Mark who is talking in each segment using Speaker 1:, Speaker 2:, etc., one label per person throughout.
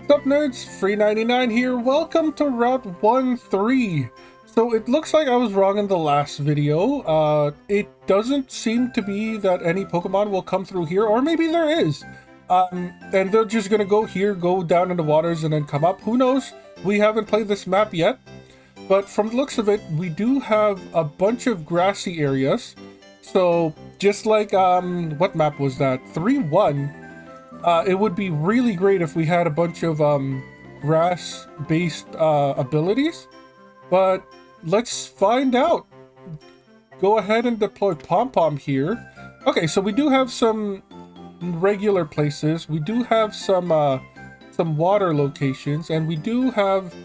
Speaker 1: Sup Nerds, Free99 here. Welcome to Route 1-3. So it looks like I was wrong in the last video. It doesn't seem to be that any Pokemon will come through here, or maybe there is. And they're just gonna go here, go down in the waters, and then come up. Who knows? We haven't played this map yet. But from the looks of it, we do have a bunch of grassy areas. So just like, what map was that? 3-1. It would be really great if we had a bunch of grass-based abilities, but let's find out. Go ahead and deploy Pom-Pom here. Okay, so we do have some regular places. We do have some water locations, and we do have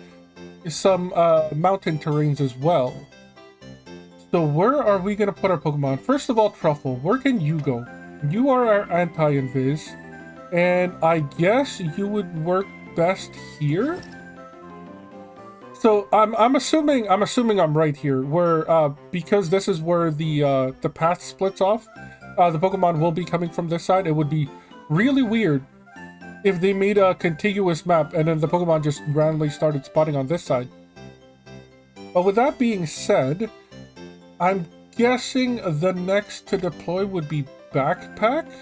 Speaker 1: some mountain terrains as well. So where are we going to put our Pokemon? First of all, Truffle, where can you go? You are our anti-invis. And I guess you would work best here. So I'm assuming I'm right here, where because this is where the path splits off. The Pokemon will be coming from this side. It would be really weird if they made a contiguous map and then the Pokemon just randomly started spotting on this side. But with that being said, I'm guessing the next to deploy would be Backpack.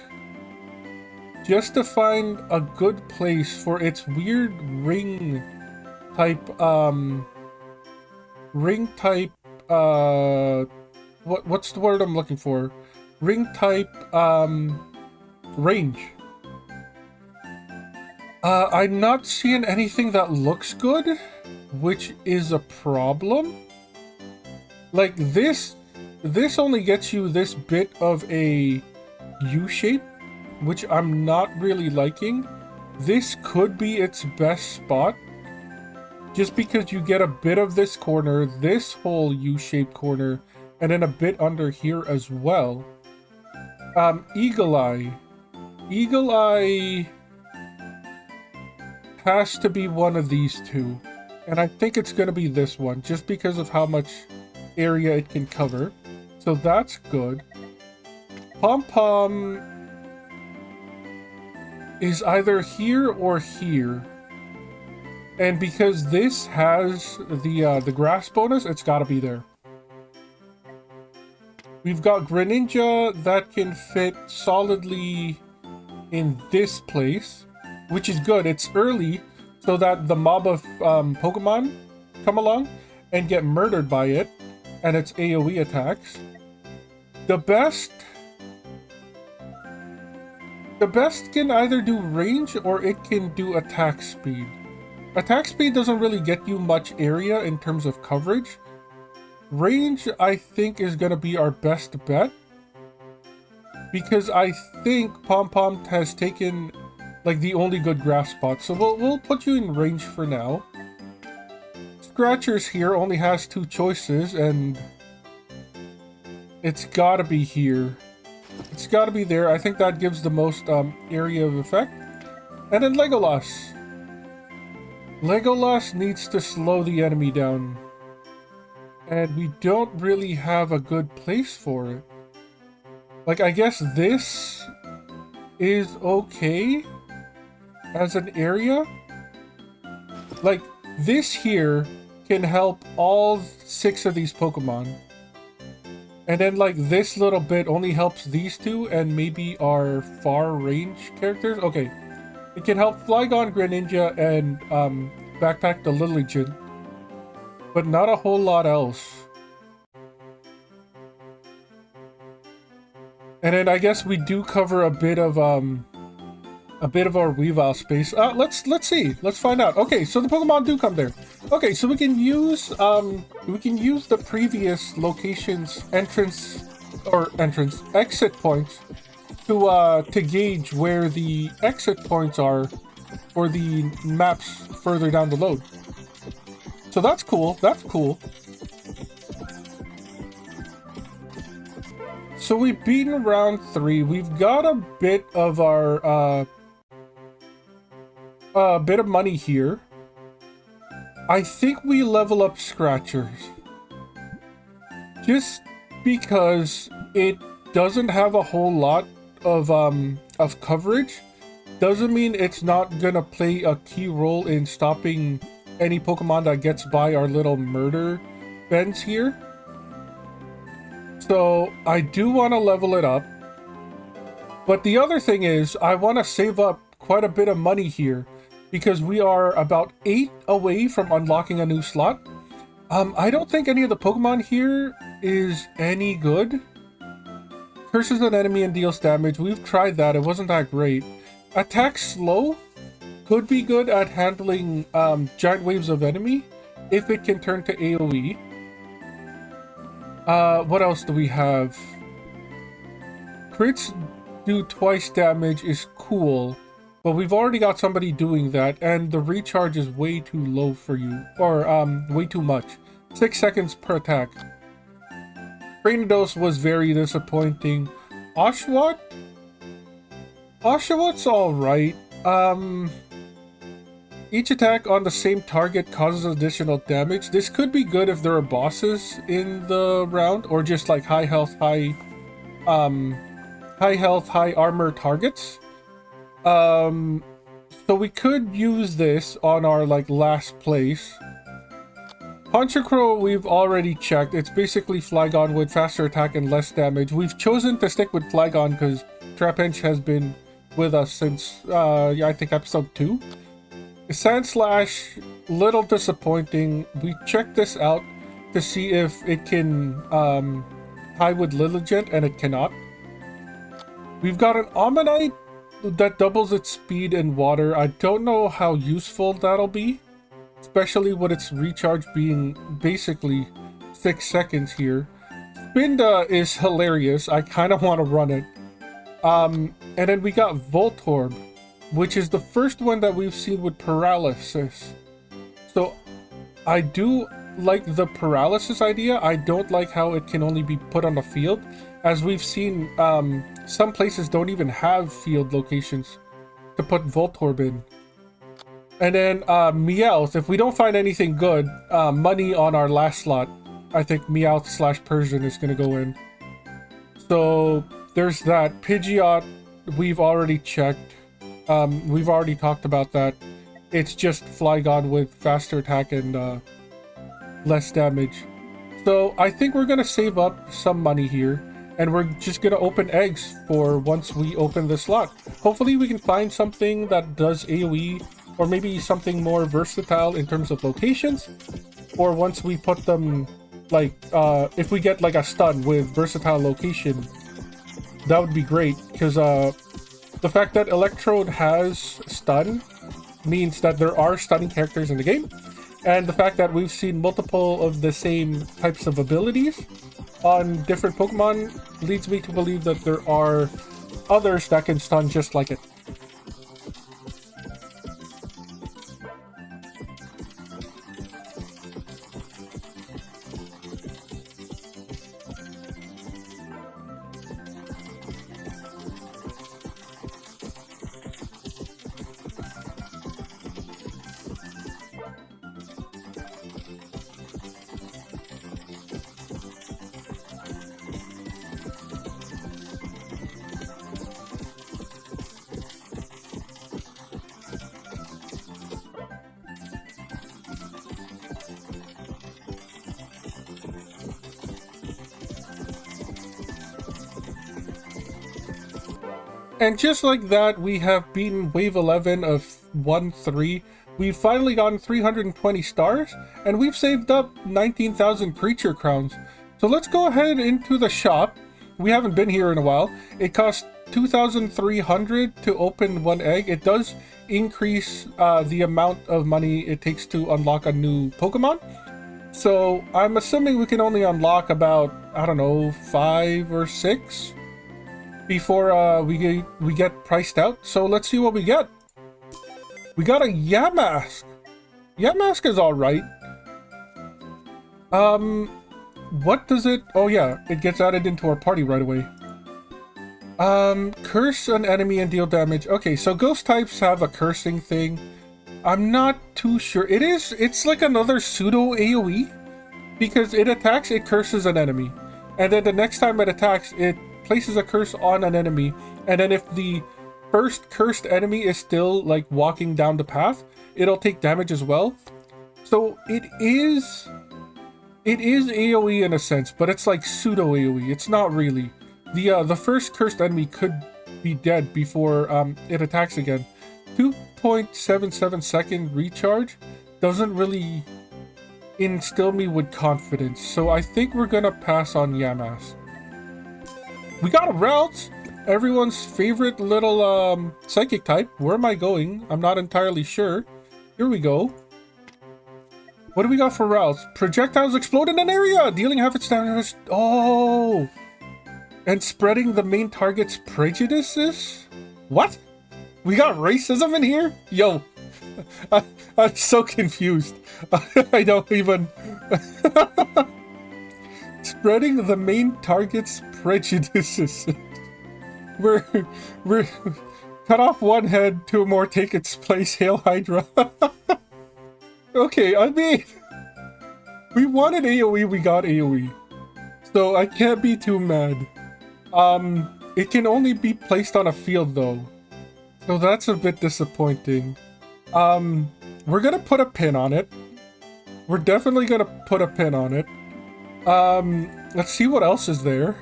Speaker 1: Just to find a good place for its weird ring type, what's the word I'm looking for? Ring type, range. I'm not seeing anything that looks good, which is a problem. Like this only gets you this bit of a U shape, which I'm not really liking. This could be its best spot, just because you get a bit of this corner, this whole U-shaped corner, and then a bit under here as well. Eagle Eye. Eagle Eye has to be one of these two, and I think it's going to be this one, just because of how much area it can cover. So that's good. Pom-Pom is either here or here, and because this has the grass bonus, it's got to be there. We've got Greninja that can fit solidly in this place, which is good. It's early, so that the mob of Pokemon come along and get murdered by it and its AoE attacks. The best can either do range or it can do attack speed. Attack speed doesn't really get you much area in terms of coverage. Range, I think, is going to be our best bet, because I think Pom-Pom has taken like the only good grass spot. So we'll put you in range for now. Scratchers here only has 2 choices, and it's got to be here. It's got to be there. I think that gives the most area of effect. And then Legolas. Legolas needs to slow the enemy down. And we don't really have a good place for it. Like, I guess this is okay as an area. Like, this here can help all 6 of these Pokemon. And then, like, this little bit only helps these 2 and maybe our far range characters. Okay. It can help Flygon, Greninja, and Backpack the Lilligant. But not a whole lot else. And then I guess we do cover a bit of our Weavile space. Let's see. Let's find out. Okay, so the Pokemon do come there. Okay, so we can use the previous location's exit points to gauge where the exit points are for the maps further down the road. So that's cool. That's cool. So we've beaten round 3. We've got a bit of our bit of money here. I think we level up Scratchers, just because it doesn't have a whole lot of coverage, doesn't mean it's not gonna play a key role in stopping any Pokemon that gets by our little murder bends here. So I do want to level it up. But the other thing is, I want to save up quite a bit of money here because we are about 8 away from unlocking a new slot. I don't think any of the Pokemon here is any good. Curses an enemy and deals damage. We've tried that. It wasn't that great. Attack slow could be good at handling giant waves of enemy if it can turn to AoE. What else do we have? Crits do twice damage is cool, but we've already got somebody doing that, and the recharge is way too low for you, or way too much. 6 seconds per attack. Prejudice was very disappointing. Oshawott? Oshawott's alright. Each attack on the same target causes additional damage. This could be good if there are bosses in the round, or just like high health, high armor targets. So we could use this on our like last place. Honchkrow we've already checked. It's basically Flygon with faster attack and less damage. We've chosen to stick with Flygon because Trapinch has been with us since I think episode 2. Sandslash, little disappointing. We checked this out to see if it can tie with Lilligant, and it cannot. We've got an Ammonite that doubles its speed in water. I don't know how useful that'll be, especially with its recharge being basically 6 seconds here. Spinda is hilarious. I kind of want to run it. And then we got Voltorb, which is the first one that we've seen with paralysis. So I do like the paralysis idea. I don't like how it can only be put on the field. As we've seen, some places don't even have field locations to put Voltorb in. And then Meowth, if we don't find anything good, money on our last slot, I think Meowth / Persian is going to go in. So there's that. Pidgeot, we've already checked. We've already talked about that. It's just Flygon with faster attack and less damage. So I think we're going to save up some money here. And we're just going to open eggs for once we open the slot. Hopefully we can find something that does AoE, or maybe something more versatile in terms of locations. Or once we put them, like, if we get like a stun with versatile location, that would be great. Because the fact that Electrode has stun means that there are stunning characters in the game. And the fact that we've seen multiple of the same types of abilities on different Pokemon leads me to believe that there are others that can stun just like it. And just like that, we have beaten Wave 11 of 1-3. We've finally gotten 320 stars, and we've saved up 19,000 creature crowns. So let's go ahead into the shop. We haven't been here in a while. It costs 2,300 to open one egg. It does increase the amount of money it takes to unlock a new Pokemon. So I'm assuming we can only unlock about, I don't know, 5 or 6 before we get priced out. So let's see what we get. We got a Yamask. Yamask is alright. What does it... Oh yeah, it gets added into our party right away. Curse an enemy and deal damage. Okay, so ghost types have a cursing thing. I'm not too sure. It's like another pseudo AoE. Because it attacks, it curses an enemy. And then the next time it attacks, it places a curse on an enemy. And then if the first cursed enemy is still like walking down the path, it'll take damage as well. So it is AoE in a sense, but it's like pseudo AoE. It's not really. The first cursed enemy could be dead before it attacks again. 2.77 second recharge doesn't really instill me with confidence, so I think we're gonna pass on Yamask. We got a Routes, everyone's favorite little psychic type. Where am I going? I'm not entirely sure. Here we go. What do we got for Routes? Projectiles explode in an area, dealing half its damage. Oh, and spreading the main target's prejudices? What? We got racism in here? Yo, I'm so confused. I don't even... Spreading the main target's prejudices. We're cut off one head, two more take its place. Hail Hydra. Okay, I mean, we wanted AoE, we got AoE, so I can't be too mad. It can only be placed on a field though, so that's a bit disappointing. We're gonna put a pin on it. We're definitely gonna put a pin on it. Let's see what else is there.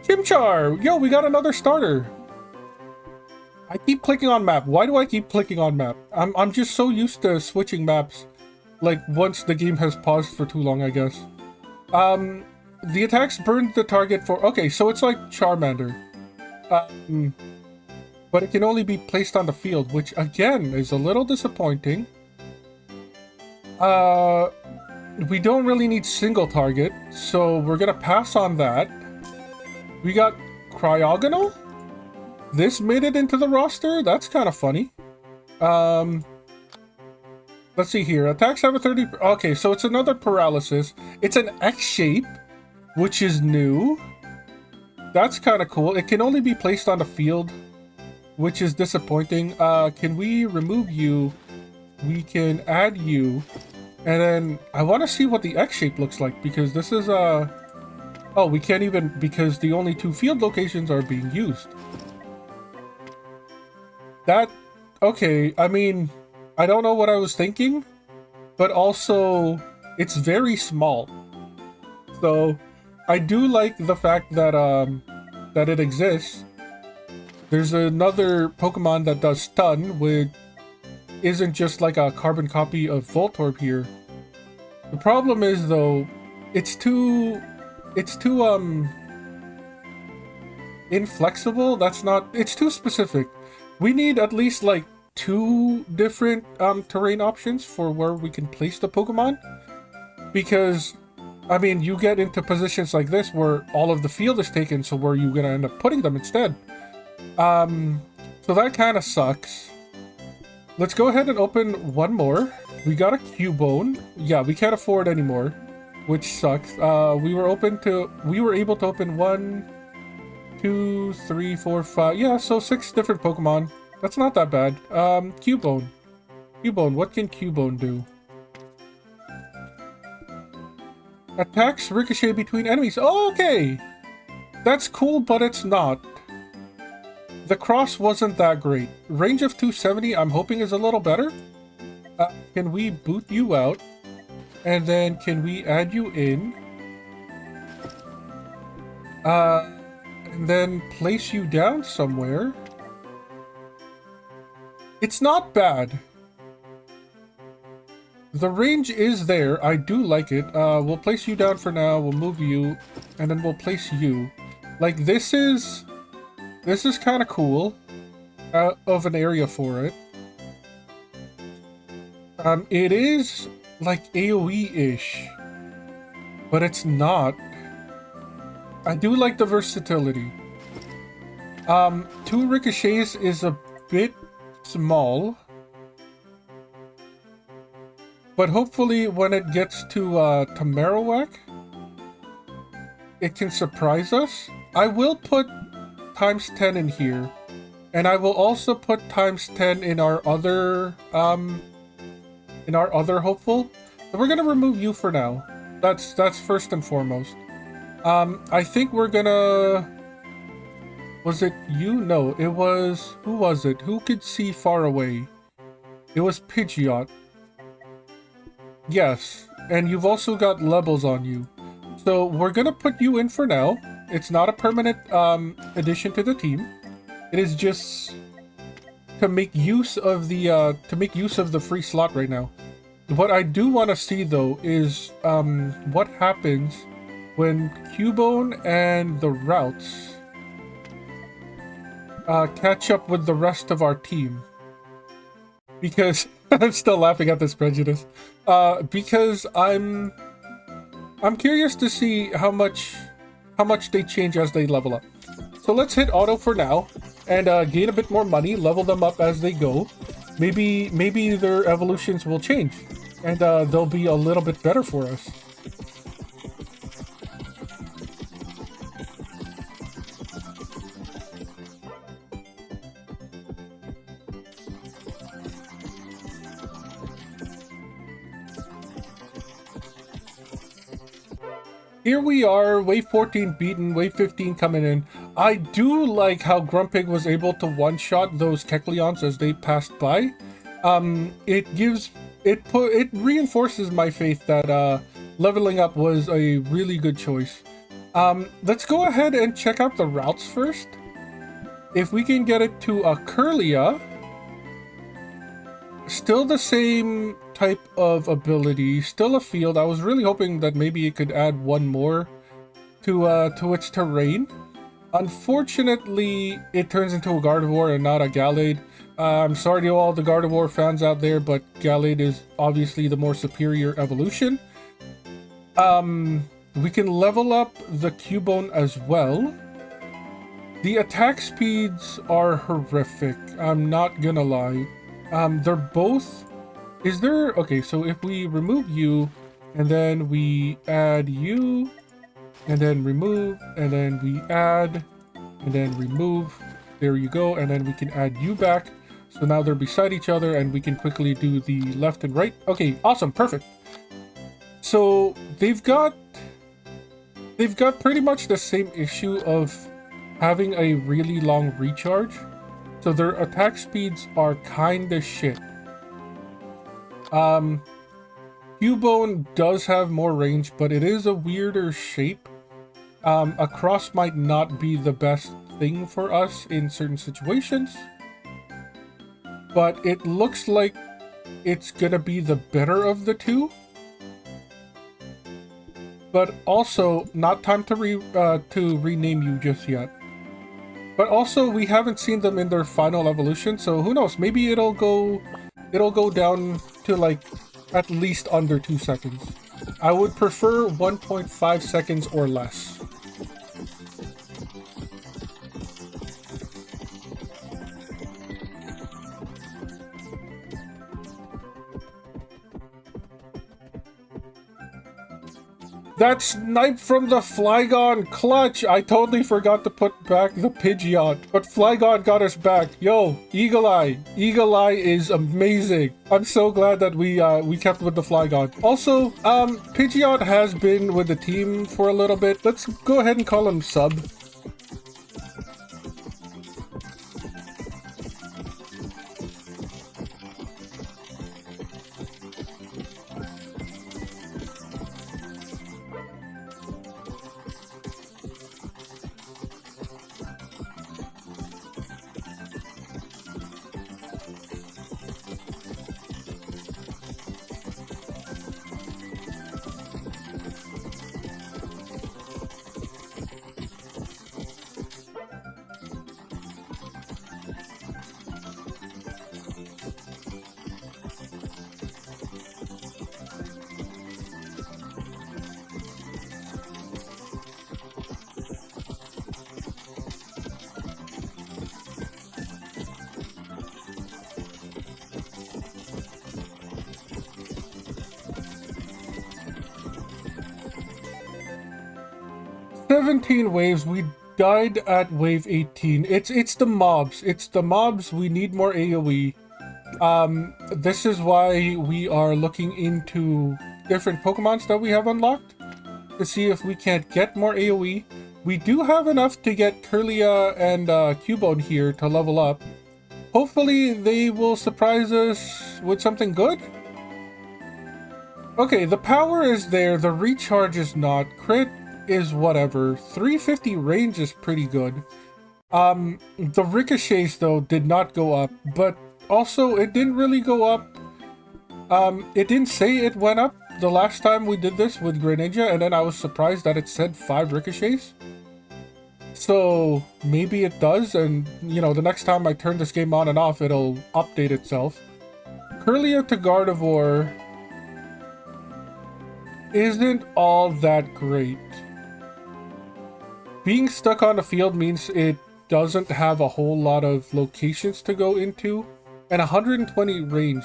Speaker 1: Chimchar! Yo, we got another starter. I keep clicking on map. Why do I keep clicking on map? I'm just so used to switching maps, like once the game has paused for too long, I guess. The attacks burned the target for... Okay, so it's like Charmander. But it can only be placed on the field, which again is a little disappointing. We don't really need single target, so we're gonna pass on that. We got Cryogonal? This made it into the roster? That's kind of funny. Let's see here. Attacks have a 30... Okay, so it's another paralysis. It's an X shape, which is new. That's kind of cool. It can only be placed on the field, which is disappointing. Can we remove you? We can add you. And then I want to see what the X shape looks like, because this is... Oh, we can't even... Because the only two field locations are being used. That, okay, I mean, I don't know what I was thinking, but also, it's very small. So, I do like the fact that, that it exists. There's another Pokemon that does stun, which isn't just like a carbon copy of Voltorb here. The problem is, though, it's too, inflexible. That's not, it's too specific. We need at least like 2 different terrain options for where we can place the Pokemon, because I mean, you get into positions like this where all of the field is taken, so where you gonna end up putting them instead. So that kind of sucks. Let's go ahead and open one more. We got a Cubone. Yeah, we can't afford anymore, which sucks. We were able to open 1, 2, 3, 4, 5. Yeah, so 6 different Pokemon. That's not that bad. Cubone. Cubone, what can Cubone do? Attacks ricochet between enemies. Oh, okay! That's cool, but it's not. The cross wasn't that great. Range of 270, I'm hoping is a little better. Can we boot you out? And then can we add you in? And then place you down somewhere. It's not bad. The range is there. I do like it. We'll place you down for now. We'll move you, and then we'll place you. Like, this is kind of cool. Of an area for it. It is like AoE-ish, but it's not. I do like the versatility. 2 ricochets is a bit small, but hopefully when it gets to Marowak, it can surprise us. I will put times 10 in here, and I will also put times 10 in our other hopeful. So we're gonna remove you for now. That's first and foremost. I think we're gonna Was it you? No, it was... Who was it? Who could see far away? It was Pidgeot. Yes, and you've also got levels on you. So we're gonna put you in for now. It's not a permanent addition to the team. It is just to make use of the free slot right now. What I do want to see though is what happens when Cubone and the routes catch up with the rest of our team. Because I'm still laughing at this Prejudice. Because I'm curious to see how much they change as they level up. So let's hit auto for now and gain a bit more money, level them up as they go. Maybe their evolutions will change and they'll be a little bit better for us. Here we are, wave 14 beaten, wave 15 coming in. I do like how Grumpig was able to one-shot those Kecleons as they passed by. It reinforces my faith that leveling up was a really good choice. Let's go ahead and check out the routes first. If we can get it to a Curlia, still the same type of ability, still a field. I was really hoping that maybe it could add one more to its terrain. Unfortunately, it turns into a Gardevoir and not a Gallade. I'm sorry to all the Gardevoir fans out there, but Gallade is obviously the more superior evolution. We can level up the Cubone as well. The attack speeds are horrific, I'm not gonna lie. They're both... Is there... Okay, so if we remove you, and then we add you, and then remove, and then we add, and then remove. There you go, and then we can add you back. So now they're beside each other, and we can quickly do the left and right. Okay, awesome, perfect. So they've got pretty much the same issue of having a really long recharge. So their attack speeds are kinda shit. Cubone does have more range, but it is a weirder shape. A cross might not be the best thing for us in certain situations, but it looks like it's gonna be the better of the two. But also, not time to rename you just yet. But also, we haven't seen them in their final evolution, so who knows? Maybe it'll go down to like at least under 2 seconds. I would prefer 1.5 seconds or less. That snipe from the Flygon clutch! I totally forgot to put back the Pidgeot, but Flygon got us back. Yo, Eagle Eye. Eagle Eye is amazing. I'm so glad that we kept with the Flygon. Also, Pidgeot has been with the team for a little bit. Let's go ahead and call him Sub. 17 waves, we died at wave 18. It's the mobs. It's the mobs. We need more AoE. This is why we are looking into different Pokemons that we have unlocked to see if we can't get more AoE. we do have enough to get Curlia and Cubone here to level up. Hopefully they will surprise us with something good. Okay, the power is there, the recharge is not, crit is whatever, 350 range is pretty good. The ricochets though did not go up, but also it didn't really go up. It didn't say it went up the last time we did this with Greninja, and then I was surprised that it said 5 ricochets. So maybe it does, and you know, the next time I turn this game on and off, it'll update itself. Curlia to Gardevoir isn't all that great. Being stuck on the field means it doesn't have a whole lot of locations to go into, and 120 range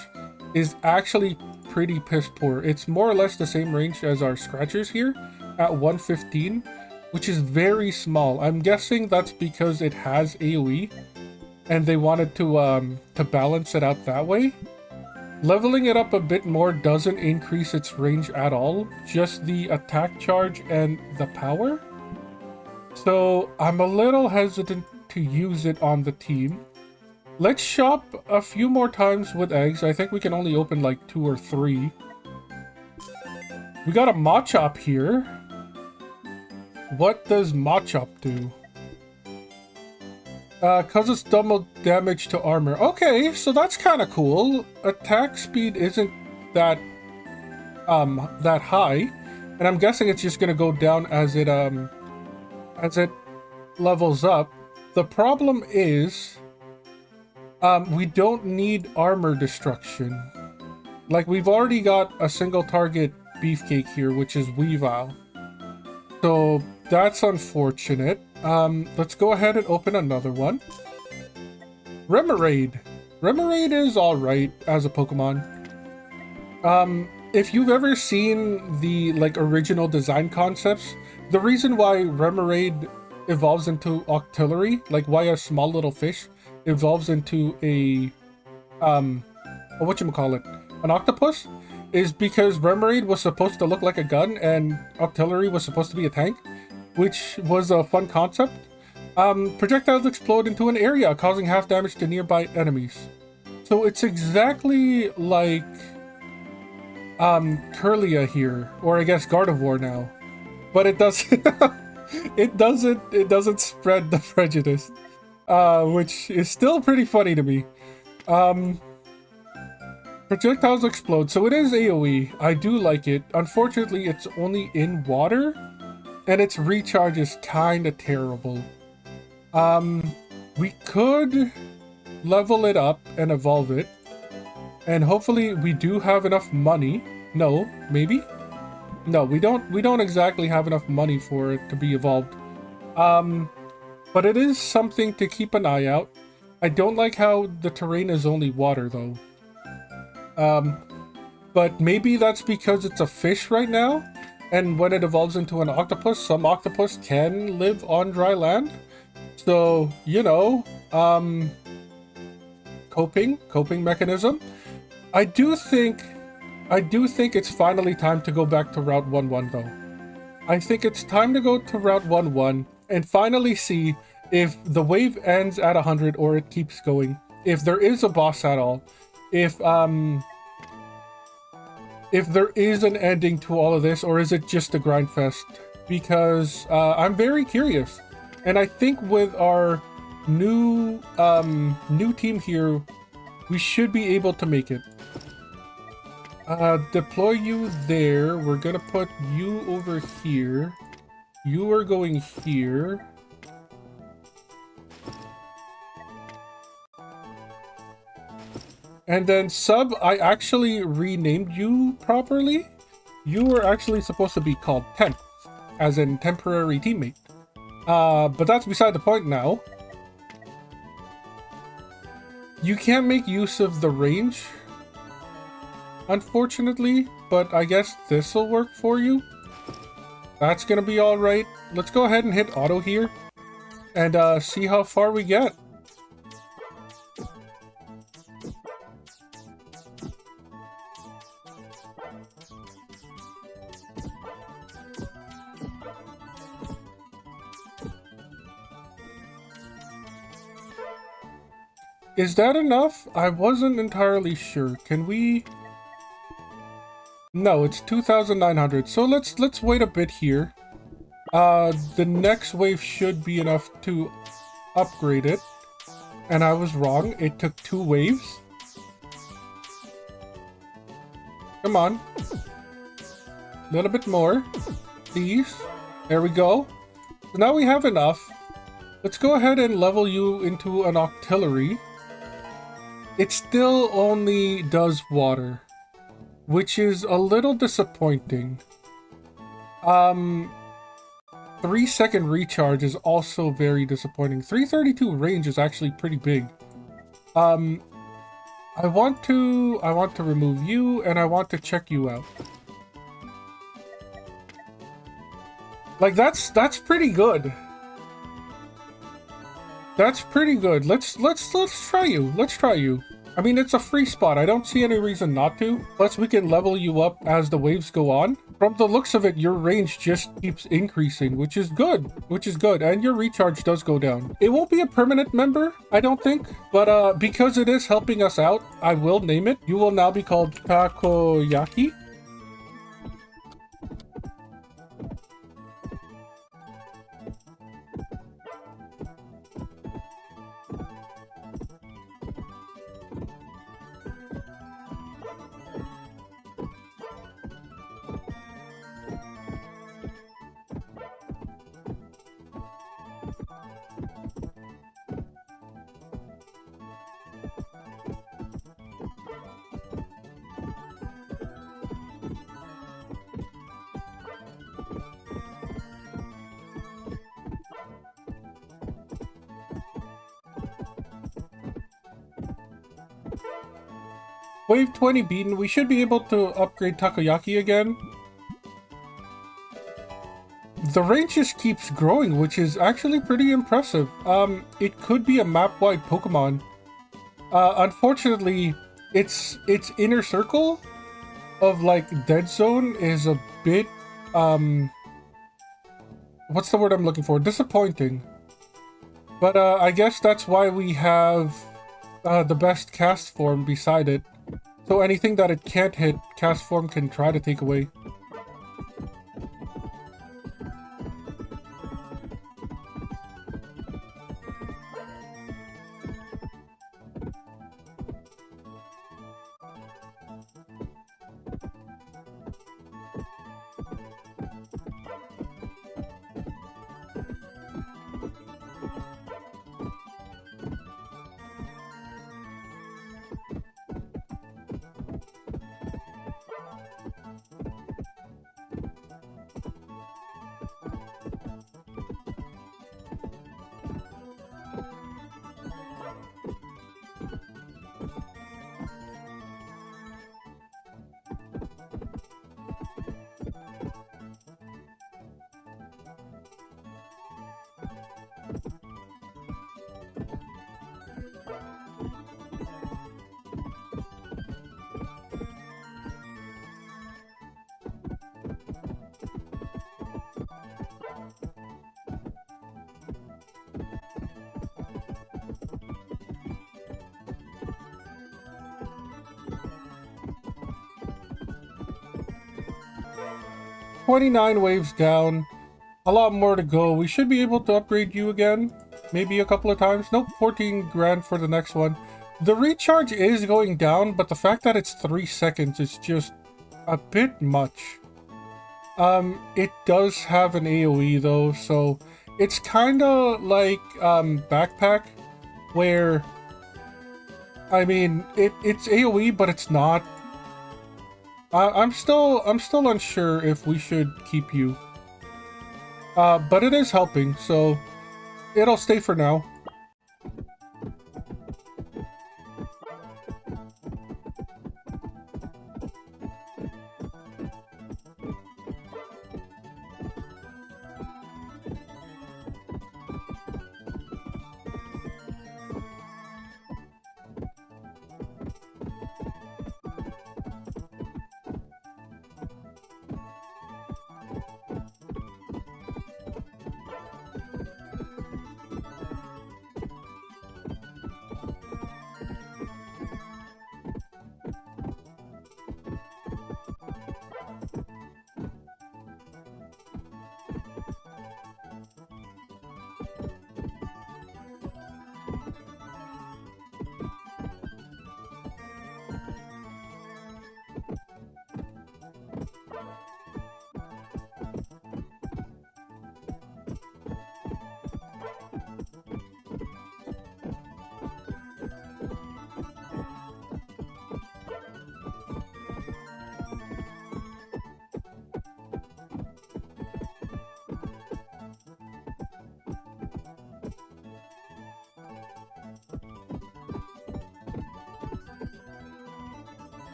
Speaker 1: is actually pretty piss poor. It's more or less the same range as our Scratchers here at 115, which is very small. I'm guessing that's because it has AoE and they wanted to balance it out that way. Leveling it up a bit more doesn't increase its range at all, just the attack charge and the power. So I'm a little hesitant to use it on the team. Let's shop a few more times with eggs. I think we can only open like 2 or 3. We got a Machop here. What does Machop do? Causes double damage to armor. Okay, so that's kind of cool. Attack speed isn't that high, and I'm guessing it's just gonna go down as it levels up. The problem is, we don't need armor destruction. Like, we've already got a single target Beefcake here, which is Weavile. So that's unfortunate. Let's go ahead and open another one. Remoraid. Remoraid is alright as a Pokemon. If you've ever seen the original design concepts, the reason why Remoraid evolves into Octillery, like why a small little fish evolves into a an octopus, is because Remoraid was supposed to look like a gun and Octillery was supposed to be a tank, which was a fun concept. Projectiles explode into an area, causing half damage to nearby enemies. So it's exactly like Curlia here, or I guess Gardevoir now, but it doesn't it doesn't spread the Prejudice, which is still pretty funny to me. Projectiles explode, so it is AoE. I do like it. Unfortunately, it's only in water, and its recharge is kind of terrible. We could level it up and evolve it, and hopefully we do have enough money. No, maybe? No, we don't exactly have enough money for it to be evolved. But it is something to keep an eye out. I don't like how the terrain is only water, though. But maybe that's because it's a fish right now, and when it evolves into an octopus, some octopus can live on dry land. So, you know, coping mechanism. I do think it's finally time to go back to Route 11 though. I think it's time to go to Route 11 and finally see if the wave ends at 100 or it keeps going. If there is a boss at all. If there is an ending to all of this, or is it just a grind fest? Because I'm very curious. And I think with our new team here, we should be able to make it. Deploy you there. We're gonna put you over here. You are going here. And then Sub, I actually renamed you properly. You were actually supposed to be called Temp, as in temporary teammate. But that's beside the point now. You can't make use of the range, unfortunately, but I guess this will work for you. That's gonna be alright. Let's go ahead and hit auto here and see how far we get. Is that enough? I wasn't entirely sure. Can we... No, it's 2,900. So let's wait a bit here. The next wave should be enough to upgrade it. And I was wrong. It took 2 waves. Come on. A little bit more. Please. There we go. So now we have enough. Let's go ahead and level you into an octillery. It still only does water, which is a little disappointing. 3-second recharge is also very disappointing. 332 range is actually pretty big. I want to remove you, and I want to check you out. Like that's pretty good. That's pretty good. Let's try you. Let's try you. I mean, it's a free spot. I don't see any reason not to. Plus, we can level you up as the waves go on. From the looks of it, your range just keeps increasing, which is good. And your recharge does go down. It won't be a permanent member, I don't think. But because it is helping us out, I will name it. You will now be called Takoyaki. Wave 20 beaten, we should be able to upgrade Takoyaki again. The range just keeps growing, which is actually pretty impressive. It could be a map-wide Pokemon. Unfortunately, its inner circle of like Dead Zone is a bit, what's the word I'm looking for? Disappointing. But I guess that's why we have the best cast form beside it. So anything that it can't hit, cast form can try to take away. "29 waves down. A lot more to go. We should be able to upgrade you again. Maybe a couple of times. Nope, 14 grand for the next one. The recharge is going down, but the fact that it's 3 seconds is just a bit much. It does have an AoE though, so it's kind of like Backpack, where, I mean, it's AoE, but it's not. I'm still unsure if we should keep you. But it is helping, so it'll stay for now.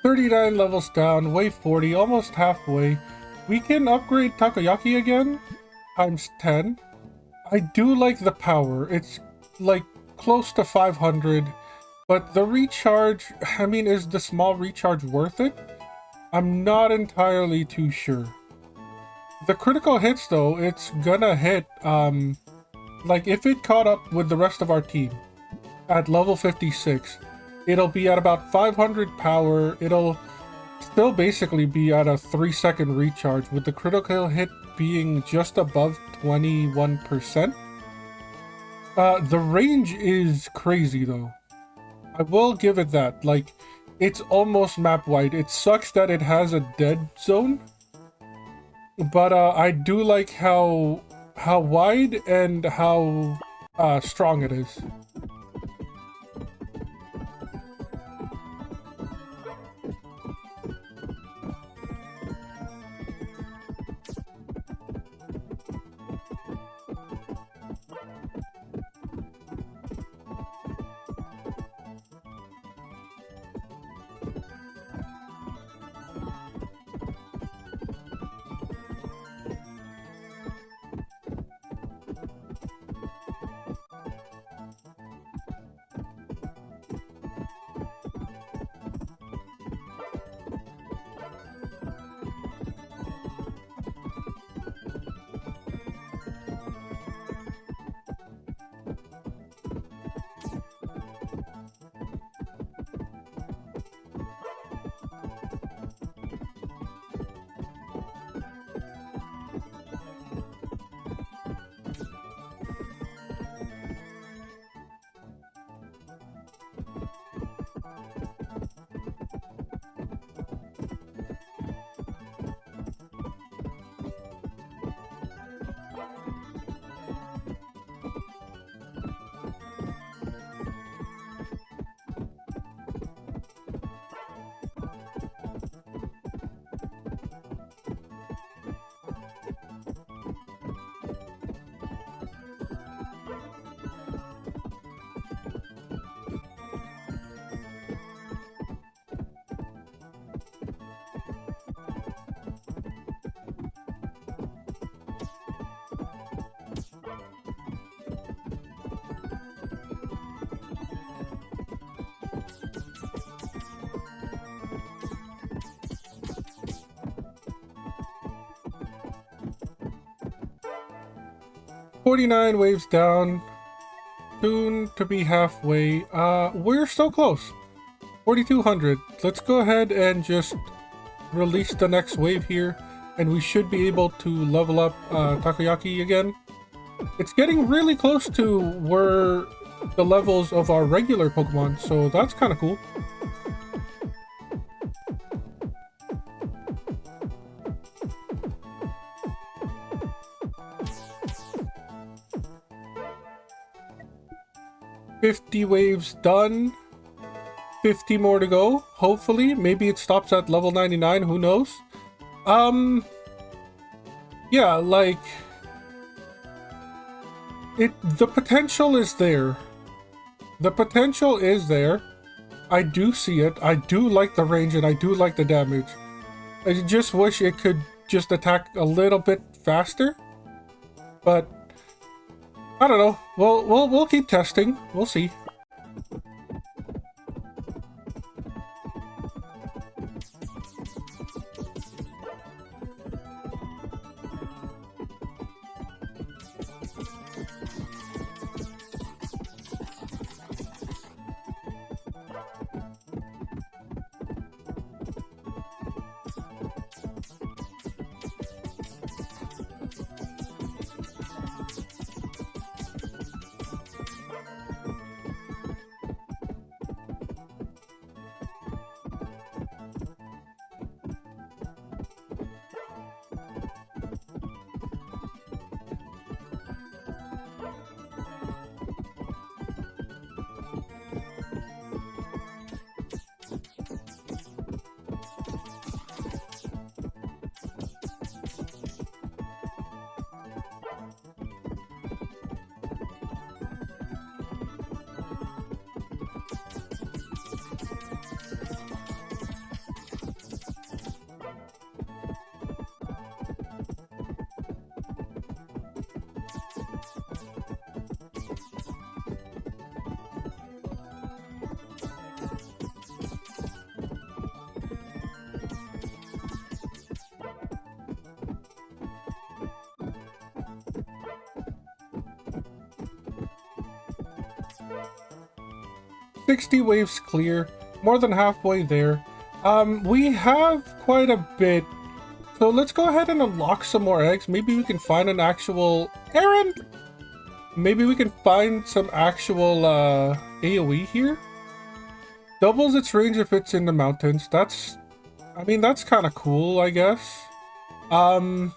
Speaker 1: 39 levels down, wave 40, almost halfway. We can upgrade Takoyaki again, times 10. I do like the power. It's like close to 500, but the recharge, I mean, is the small recharge worth it? I'm not entirely too sure. The critical hits though, it's gonna hit, like if it caught up with the rest of our team at level 56, it'll be at about 500 power. It'll still basically be at a 3-second recharge, with the critical hit being just above 21%. The range is crazy though. I will give it that. Like, it's almost map wide. It sucks that it has a dead zone, but I do like how wide and how strong it is. "49 waves down, soon to be halfway." We're so close. 4,200. Let's go ahead and just release the next wave here, and we should be able to level up Takoyaki again. It's getting really close to where the levels of our regular Pokemon, so that's kind of cool. "50 waves done. 50 more to go, hopefully. Maybe it stops at level 99, who knows? Yeah, like, the potential is there. The potential is there. I do see it. I do like the range and I do like the damage. I just wish it could just attack a little bit faster. But I don't know. We'll keep testing. We'll see. 60 waves clear, more than halfway there. We have quite a bit, so let's go ahead and unlock some more eggs. Maybe we can find an actual... Aaron! Maybe we can find some actual AoE here. Doubles its range if it's in the mountains. That's... I mean, that's kind of cool, I guess. Why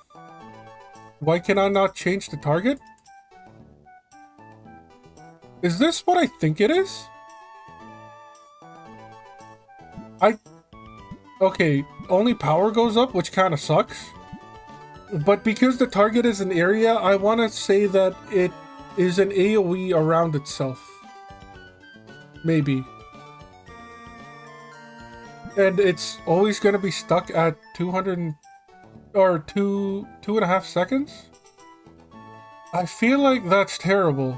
Speaker 1: can I not change the target? Is this what I think it is? Okay, only power goes up, which kind of sucks. But because the target is an area, I want to say that it is an AoE around itself. Maybe. And it's always going to be stuck at 200 or 2.5 seconds? I feel like that's terrible.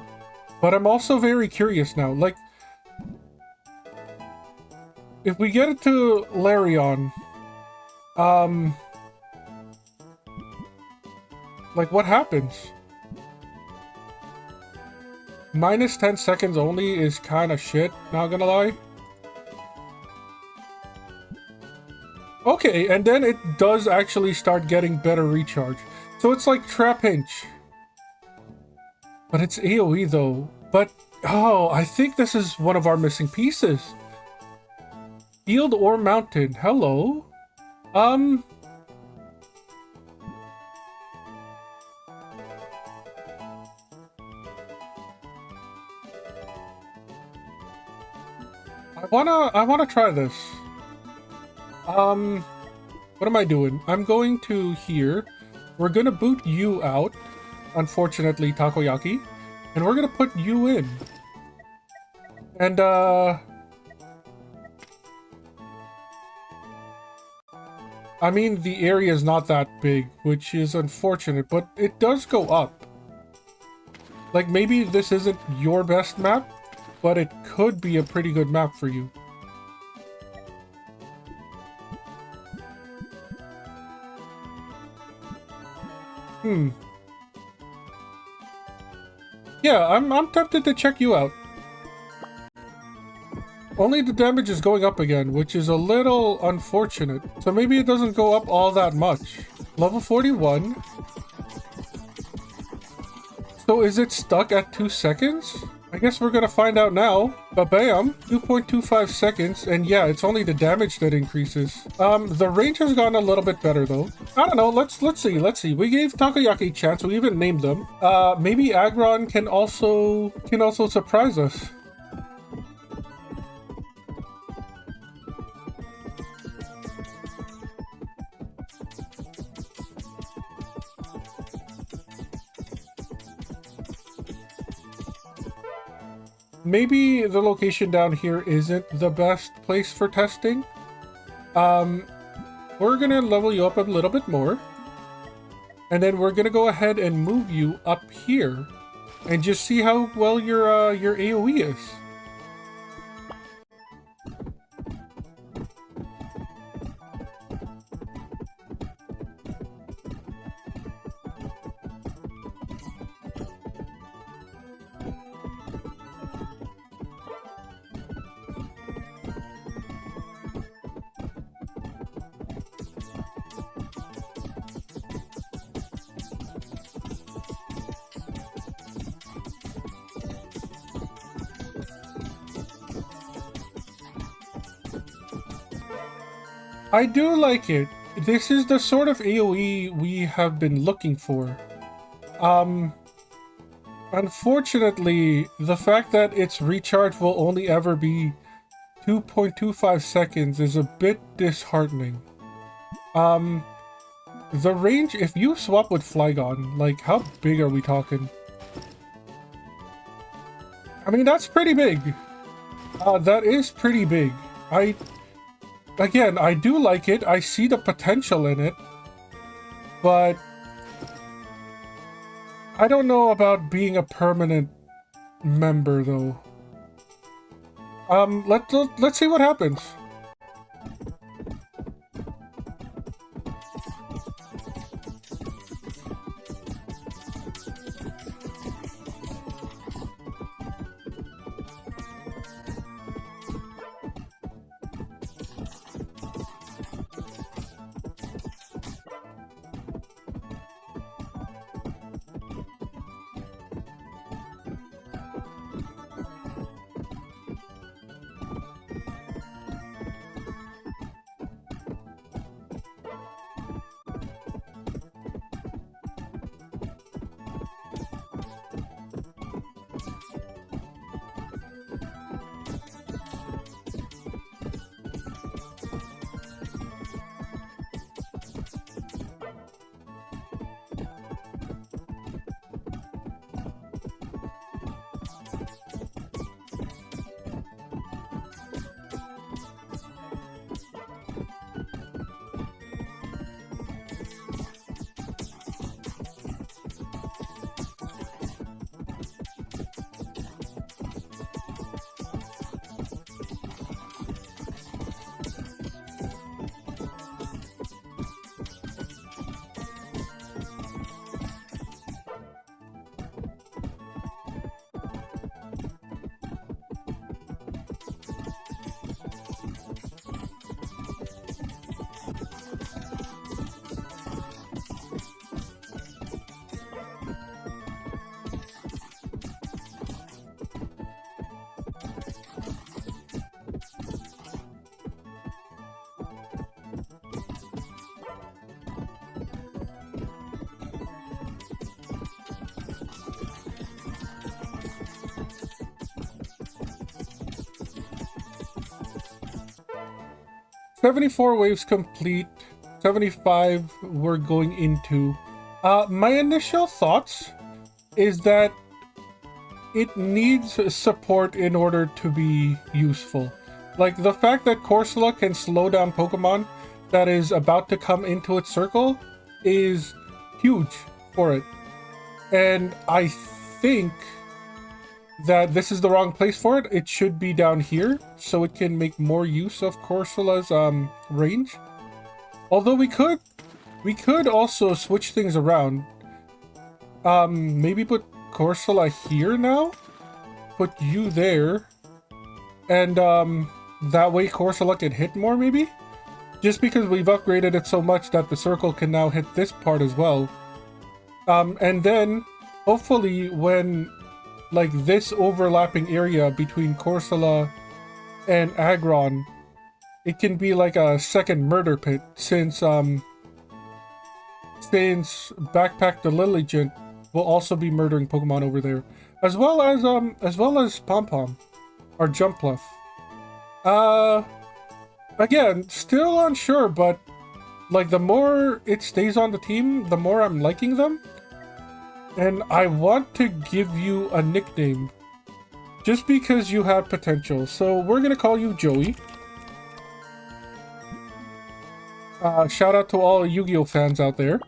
Speaker 1: But I'm also very curious now. Like, if we get it to Larion, like, what happens? Minus 10 seconds only is kind of shit, not gonna lie. Okay, and then it does actually start getting better recharge. So it's like Trapinch. But it's AoE though. But, oh, I think this is one of our missing pieces. Field or mountain. Hello? I wanna try this. What am I doing? I'm going to here. We're gonna boot you out. Unfortunately, Takoyaki. And we're gonna put you in. And, I mean, the area is not that big, which is unfortunate, but it does go up. Like, maybe this isn't your best map, but it could be a pretty good map for you. Yeah, I'm tempted to check you out. Only the damage is going up again, which is a little unfortunate. So maybe it doesn't go up all that much. Level 41. So is it stuck at 2 seconds? I guess we're gonna find out now. Ba-bam! 2.25 seconds, and yeah, it's only the damage that increases. The range has gotten a little bit better though. I don't know, let's see. We gave Takoyaki a chance, we even named them. Maybe Agron can also surprise us. Maybe the location down here isn't the best place for testing. We're gonna level you up a little bit more. And then we're gonna go ahead and move you up here. And just see how well your AoE is. I do like it. This is the sort of AoE we have been looking for. Unfortunately, the fact that its recharge will only ever be 2.25 seconds is a bit disheartening. The range, if you swap with Flygon, like, how big are we talking? I mean, that's pretty big. That is pretty big. Again, I do like it. I see the potential in it. But I don't know about being a permanent member, though. Let's see what happens. 74 waves complete. 75 we're going into. My initial thoughts is that it needs support in order to be useful. Like, the fact that Corsola can slow down Pokemon that is about to come into its circle is huge for it. And I think that this is the wrong place for it. It should be down here so it can make more use of Corsola's range. Although we could also switch things around. Maybe put Corsola here now? Put you there. And that way Corsola can hit more, maybe? Just because we've upgraded it so much that the circle can now hit this part as well. And then, hopefully, when, like, this overlapping area between Corsola and Aggron, it can be like a second murder pit, since Backpack the Lilligant will also be murdering Pokemon over there, as well as Pom-Pom, or Jumpluff. Again, still unsure, but like, the more it stays on the team, the more I'm liking them. And I want to give you a nickname just because you have potential. So we're gonna call you Joey. Shout out to all Yu-Gi-Oh fans out there.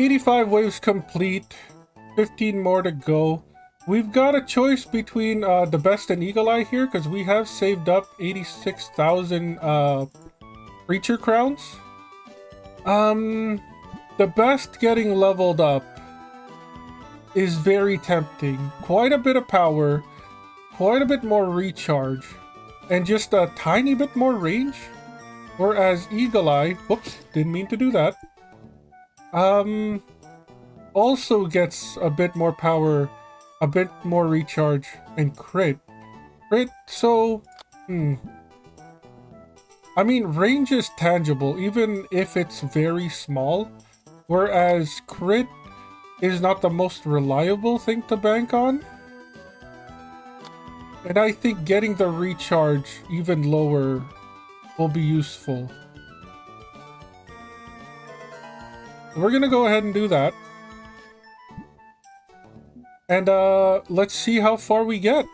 Speaker 1: 85 waves complete, 15 more to go. We've got a choice between the best and Eagle Eye here, because we have saved up 86,000 creature crowns. The best getting leveled up is very tempting. Quite a bit of power, quite a bit more recharge, and just a tiny bit more range. Whereas Eagle Eye, whoops, didn't mean to do that, also gets a bit more power, a bit more recharge, and crit. So, I mean, range is tangible, even if it's very small, whereas crit is not the most reliable thing to bank on. And I think getting the recharge even lower will be useful. We're gonna go ahead and do that. And let's see how far we get.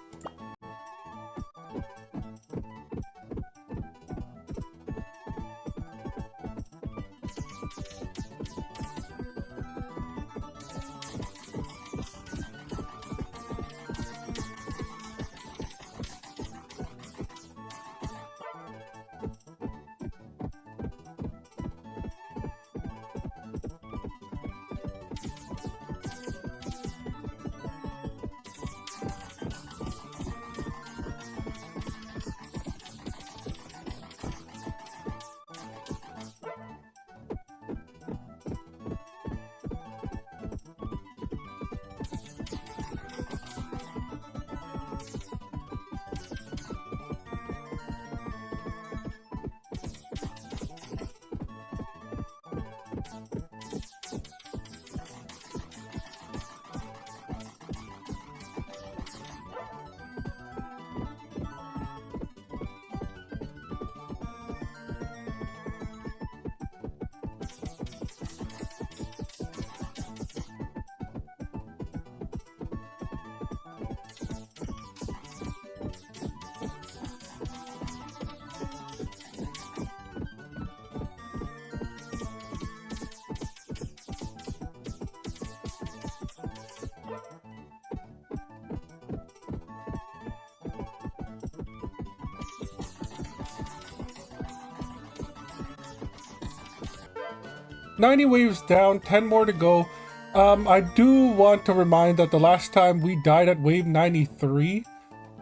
Speaker 1: 90 waves down, 10 more to go. I do want to remind that the last time we died at wave 93.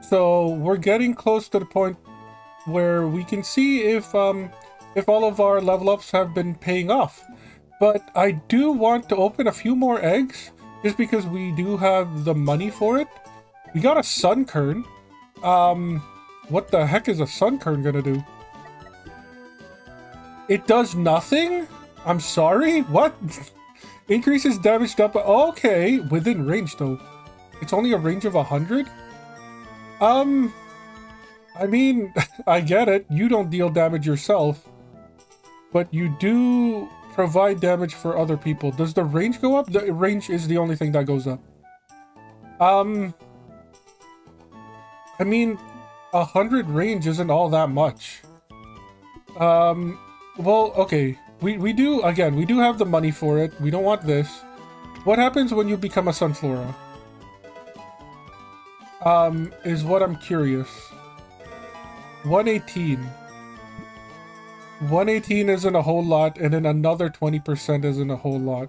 Speaker 1: So we're getting close to the point where we can see if all of our level ups have been paying off. But I do want to open a few more eggs just because we do have the money for it. We got a sun kern. What the heck is a sun kern gonna do? It does nothing? I'm sorry? What? Increases damage up. Okay, within range though. It's only a range of 100? I mean, I get it. You don't deal damage yourself. But you do provide damage for other people. Does the range go up? The range is the only thing that goes up. I mean, 100 range isn't all that much. Well, okay. We do, again, we do have the money for it. We don't want this. What happens when you become a Sunflora? Is what I'm curious. 118. 118 isn't a whole lot, and then another 20% isn't a whole lot.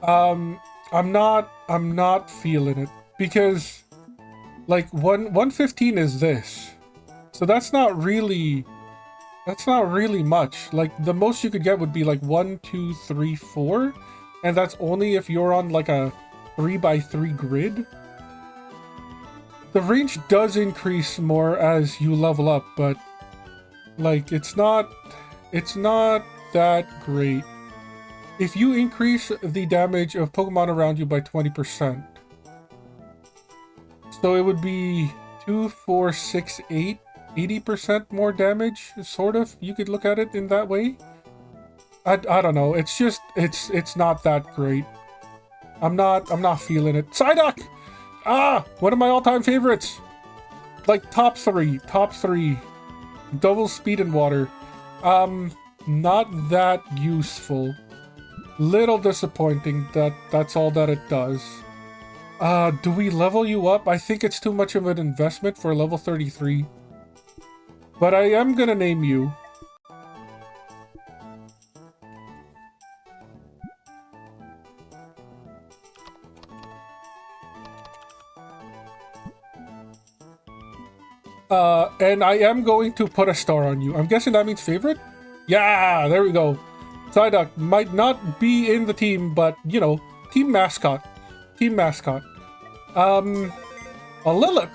Speaker 1: I'm not feeling it because like 115 is this. So that's not really much. Like the most you could get would be like 1, 2, 3, 4, and that's only if you're on like a 3x3 grid. The range does increase more as you level up, but like it's not that great. If you increase the damage of Pokemon around you by 20%, so it would be 2, 4, 6, 8, 80% more damage, sort of. You could look at it in that way. I don't know. It's just it's not that great. I'm not feeling it. Psyduck! Ah, one of my all-time favorites. Like top three. Double speed and water. Not that useful. Little disappointing that that's all that it does. Do we level you up? I think it's too much of an investment for level 33. But I am gonna name you. And I am going to put a star on you. I'm guessing that means favorite? Yeah, there we go. Psyduck might not be in the team, but, you know, team mascot. Team mascot. A Lilith.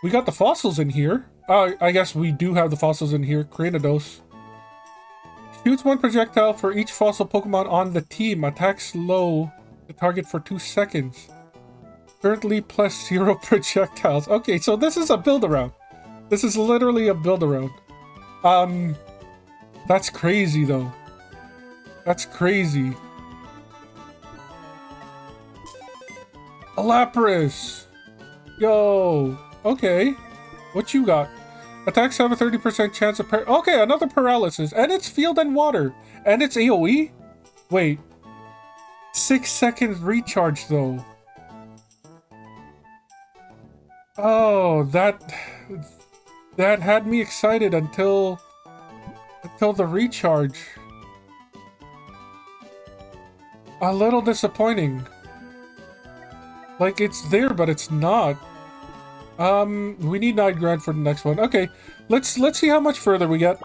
Speaker 1: We got the fossils in here. I guess we do have the fossils in here. Cranidos. Shoots one projectile for each fossil Pokemon on the team. Attacks low the target for 2 seconds. Currently +0 projectiles. Okay, so this is a build-around. This is literally a build-around. That's crazy, though. That's crazy. A Lapras! Yo! Okay. What you got? Attacks have a 30% chance of okay, another paralysis. And it's field and water. And it's AoE? Wait. 6 seconds recharge, though. Oh, that had me excited until the recharge. A little disappointing. Like it's there, but it's not. We need 9 grand for the next one. Okay, let's see how much further we get.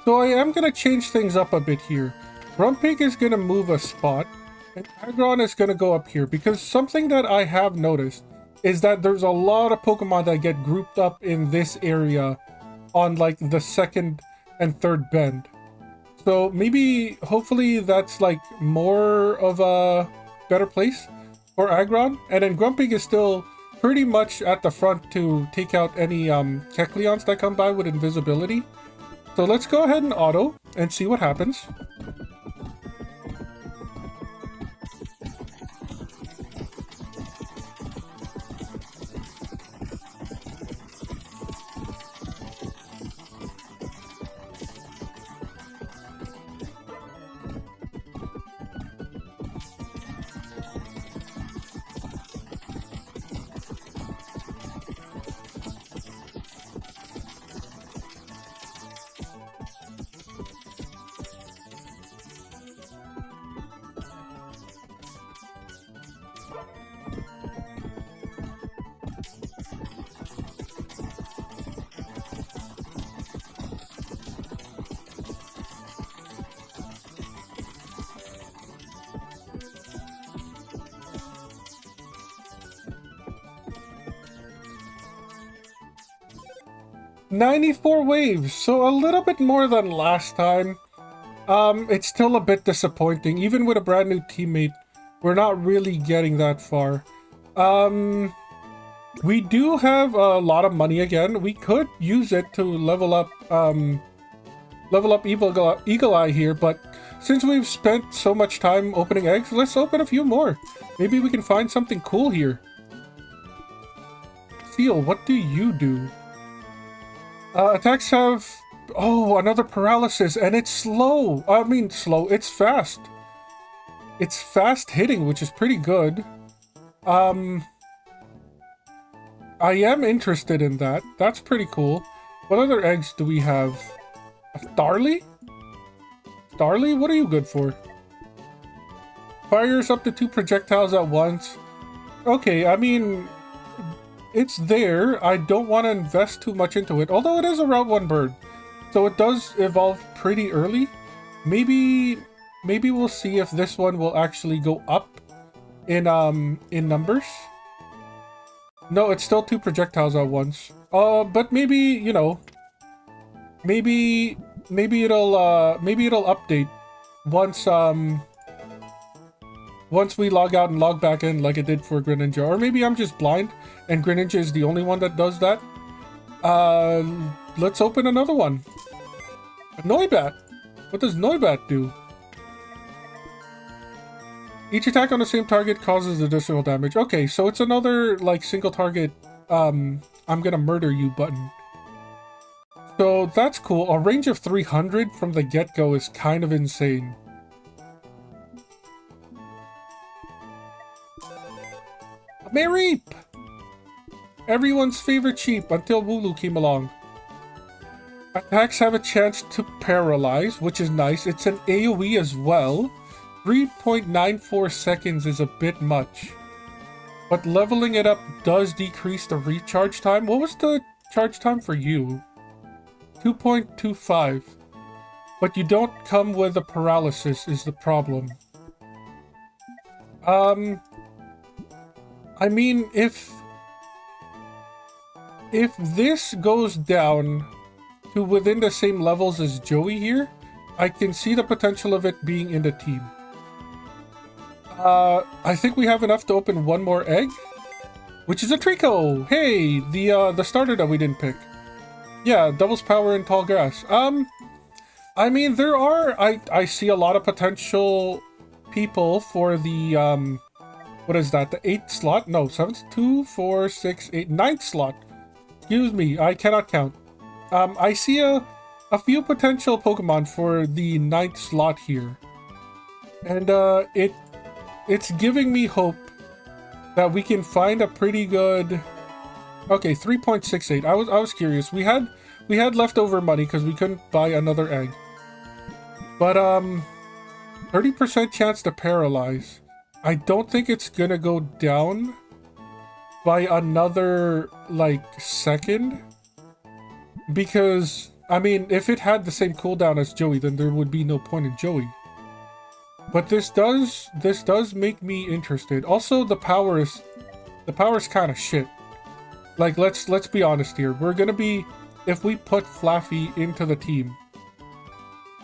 Speaker 1: So I am going to change things up a bit here. Grumpig is going to move a spot, and Aggron is going to go up here, because something that I have noticed is that there's a lot of Pokemon that get grouped up in this area on like the second and third bend. So maybe, hopefully that's like more of a better place for Aggron. And then Grumpig is still pretty much at the front to take out any Kecleons that come by with invisibility. So let's go ahead and auto and see what happens. "94 waves, so a little bit more than last time. It's still a bit disappointing. Even with a brand new teammate, we're not really getting that far. We do have a lot of money again. We could use it to level up Eagle Eye here, but since we've spent so much time opening eggs, let's open a few more. Maybe we can find something cool here. Seal, what do you do? Attacks have... Oh, another paralysis, and it's slow. I mean, slow. It's fast. It's fast hitting, which is pretty good. I am interested in that. That's pretty cool. What other eggs do we have? A Starly? Starly, what are you good for? Fires up to 2 projectiles at once. Okay, I mean... It's there. I don't want to invest too much into it, although it is a Route 1 bird. So it does evolve pretty early. Maybe we'll see if this one will actually go up in numbers. No, it's still 2 projectiles at once. But maybe, you know, maybe it'll update once we log out and log back in like it did for Greninja. Or maybe I'm just blind and Greninja is the only one that does that. Let's open another one. Noibat. What does Noibat do? Each attack on the same target causes additional damage. Okay, so it's another, like, single target, I'm gonna murder you button. So that's cool. A range of 300 from the get-go is kind of insane. Mareep! Everyone's favorite sheep until Wooloo came along. Attacks have a chance to paralyze, which is nice. It's an AoE as well. 3.94 seconds is a bit much. But leveling it up does decrease the recharge time. What was the charge time for you? 2.25. But you don't come with a paralysis is the problem. I mean, if this goes down to within the same levels as Joey here, I can see the potential of it being in the team. I think we have enough to open one more egg, which is a Trico. Hey, the starter that we didn't pick. Yeah, doubles power in tall grass. I mean, there are, I see a lot of potential people for the, what is that? The 8th slot? No, 7th, 2, 4, 6, 8, 9th slot. Excuse me, I cannot count. I see a few potential Pokemon for the 9th slot here. And, it's giving me hope that we can find a pretty good... Okay, 3.68. I was curious. We had leftover money because we couldn't buy another egg. But 30% chance to paralyze. I don't think it's gonna go down by another, like, second. Because, I mean, if it had the same cooldown as Joey, then there would be no point in Joey. But this does make me interested. Also, the power is kind of shit. Like, let's be honest here. We're gonna be, if we put Flaffy into the team,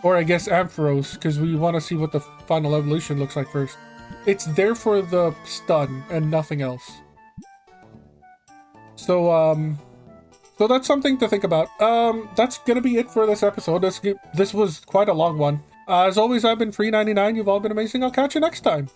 Speaker 1: or I guess Ampharos, because we want to see what the final evolution looks like first. It's there for the stun and nothing else. So that's something to think about. That's gonna be it for this episode. This was quite a long one. As always, I've been Free99. You've all been amazing. I'll catch you next time.